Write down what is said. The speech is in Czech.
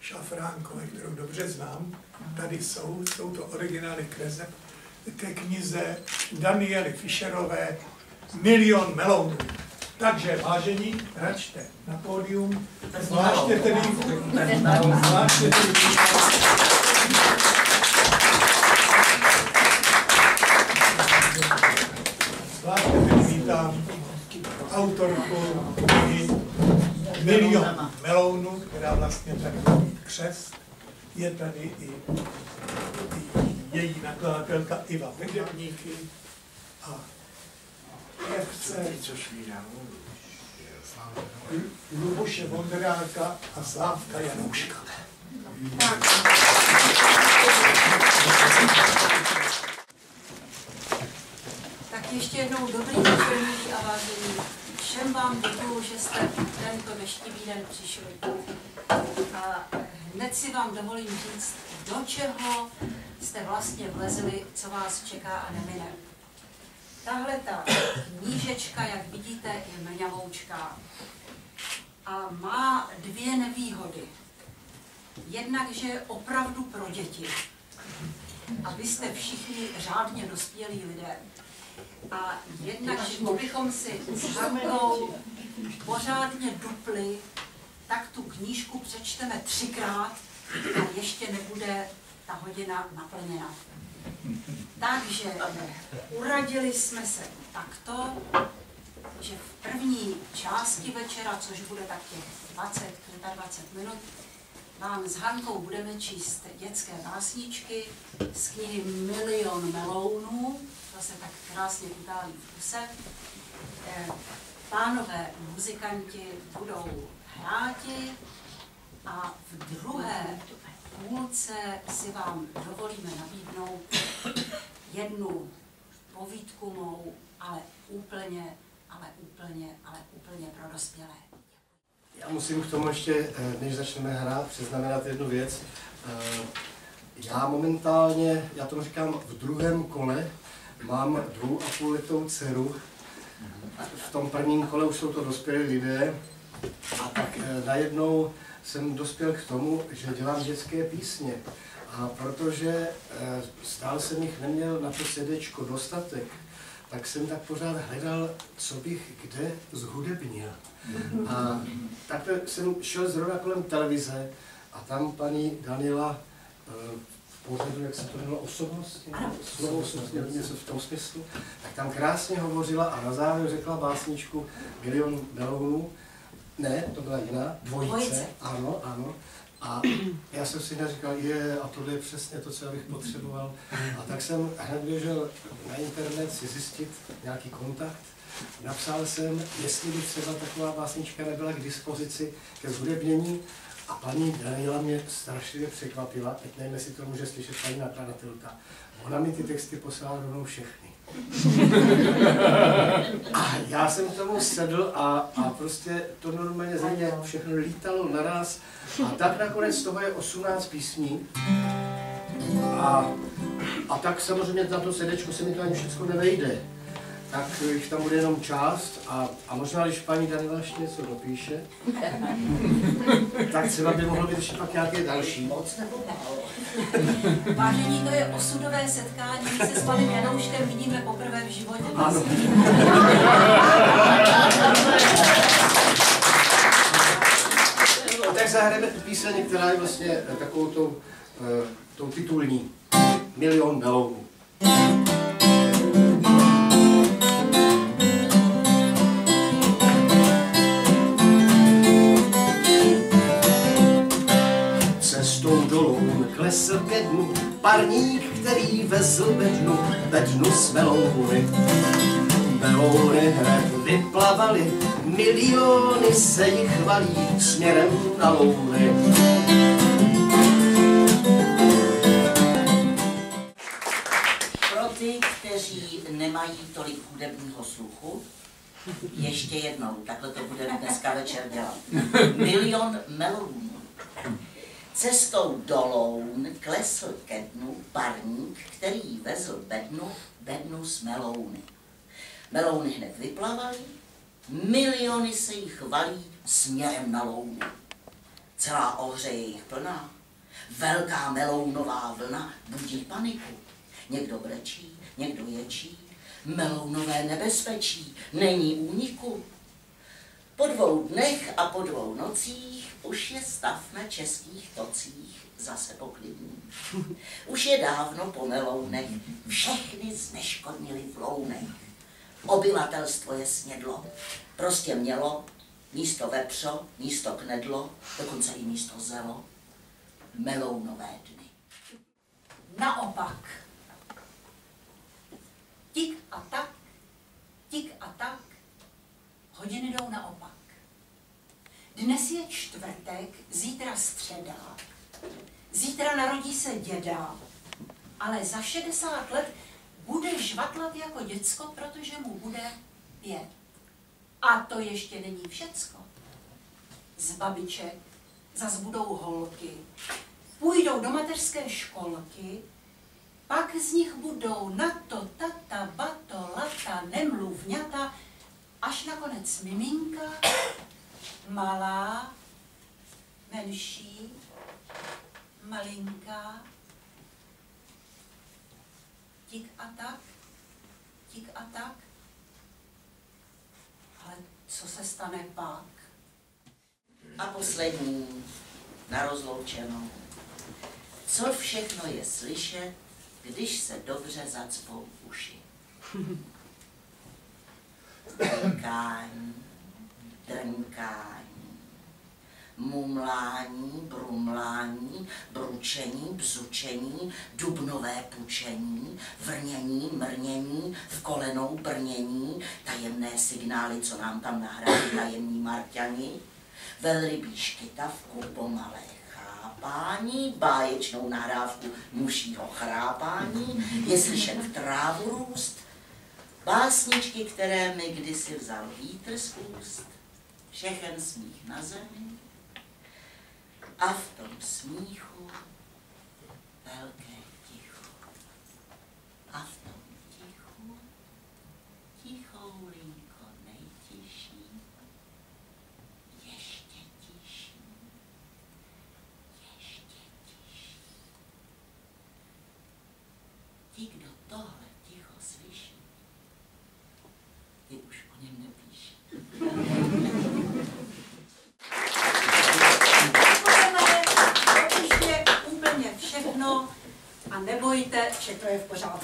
Šafránkové, kterou dobře znám. Tady jsou to originály kreseb ke knize Daniely Fischerové Milion melounů. Takže, vážení, račte na pódium, zvláště tedy vítám autorku knihy Milion melounů, která vlastně tady má křest. Je tady i její nakladatelka Iva Hudebníky a pěvce Luboše Vondráka a Slávka Janouška. Tak ještě jednou dobrý večer, milí a vážení. Všem vám děkuju, že jste tento dnešní den přišli. A hned si vám dovolím říct, do čeho jste vlastně vlezli, co vás čeká a nemine. Tahle ta knížečka, jak vidíte, je mňavoučká a má dvě nevýhody. Jednak, že je opravdu pro děti. A vy jste všichni řádně dospělí lidé. A jednak, že kdybychom si s Hankou pořádně dupli, tak tu knížku přečteme 3krát a ještě nebude ta hodina naplněna. Takže uradili jsme se takto, že v první části večera, což bude tak těch 20-25 minut, vám s Hankou budeme číst dětské básničky z knihy Milion melounů, to se tak krásně utálí v kuse. Pánové muzikanti budou hráti a v druhé půlce si vám dovolíme nabídnout jednu povídku mou, ale úplně pro dospělé. Já musím k tomu ještě, než začneme hrát, předznamenat jednu věc. Já momentálně, já tomu říkám, v druhém kole mám 2,5letou dceru. V tom prvním kole už jsou to dospělí lidé a tak najednou jsem dospěl k tomu, že dělám dětské písně. A protože stále jsem jich neměl na to CDčko dostatek, tak jsem tak pořád hledal, co bych kde zhudebnil. A takhle jsem šel zrovna kolem televize a tam paní Daniela v pořadu, jak se to jmenovalo, osobnosti, slovo osobnosti, něco v tom smyslu, tak tam krásně hovořila a na závěr řekla básničku Milion melounů. Ne, to byla jiná, dvojice. Ano. A já jsem si říkal, a tohle je přesně to, co já bych potřeboval. A tak jsem hned běžel na internet si zjistit nějaký kontakt. Napsal jsem, jestli by třeba taková básnička nebyla k dispozici ke zhudebnění. A paní Daniela mě strašlivě překvapila, teď nevím, jestli to může slyšet paní nakladatelka. Ona mi ty texty poslala rovnou všechny. A já jsem k tomu sedl a prostě to normálně ze mě všechno lítalo naraz. A tak nakonec toho je 18 písní. A tak samozřejmě na to CDčko se mi to ani všechno nevejde. Tak jich tam bude jenom část a možná, když paní Daniela ještě něco dopíše, tak třeba by mohlo být ještě pak nějaké další. Vážení, to je osudové setkání, my se s panem Janouškem vidíme poprvé v životě. Ano. A tak zahrajeme píseň, která je vlastně takovou tou titulní. Milion melounů. Klesl ke dnu parník, který vezl bednu s melouny. Melouny hned vyplavaly, miliony se jich chvalí směrem na louny. Pro ty, kteří nemají tolik hudebního sluchu, ještě jednou, takhle to budeme dneska večer dělat. Milion melounů. Cestou do Loun klesl ke dnu parník, který vezl bednu s melouny. Melouny hned vyplavaly, miliony se jich valí směrem na Lounu. Celá Ohře je jich plná. Velká melounová vlna budí paniku. Někdo brečí, někdo ječí. Melounové nebezpečí, není úniku. Po 2 dnech a po 2 nocích už je stav na českých tocích zase poklidný. Už je dávno po melounech, všechny zneškodnili v lounech. Obyvatelstvo je snědlo, prostě mělo místo vepřo, místo knedlo, dokonce i místo zelo. Melounové dny. Naopak. Tik a tak, hodiny jdou naopak. Dnes je čtvrtek, zítra středa, zítra narodí se děda, ale za 60 let bude žvatlat jako děcko, protože mu bude 5. A to ještě není všecko. Z babiček zas budou holky, půjdou do mateřské školky, pak z nich budou nato, tata, bato, lata, nemluvňata, až nakonec miminka, malá, menší, malinká, tik a tak. Ale co se stane pak? A poslední, na rozloučenou. Co všechno je slyšet, když se dobře zacpou uši? Drnkání, drnkání, mumlání, brumlání, bručení, bzučení, dubnové pučení, vrnění, mrnění, v kolenou brnění, tajemné signály, co nám tam nahráli tajemní Marťani, velrybí škytavku, pomalé chápání, báječnou nahrávku mužího chrápání, je slyšet v trávu růst, básničky, které mi kdysi vzal vítr z úst, všechen smích na zemi a v tom smíchu velké ticho. A v tom tichu, tichoulinko nejtišší, ještě tišší, ještě tišší. Ti, kdo tohle ticho slyší, ty už o něm nepíší. Všechno a nebojte, že to je v pořádku.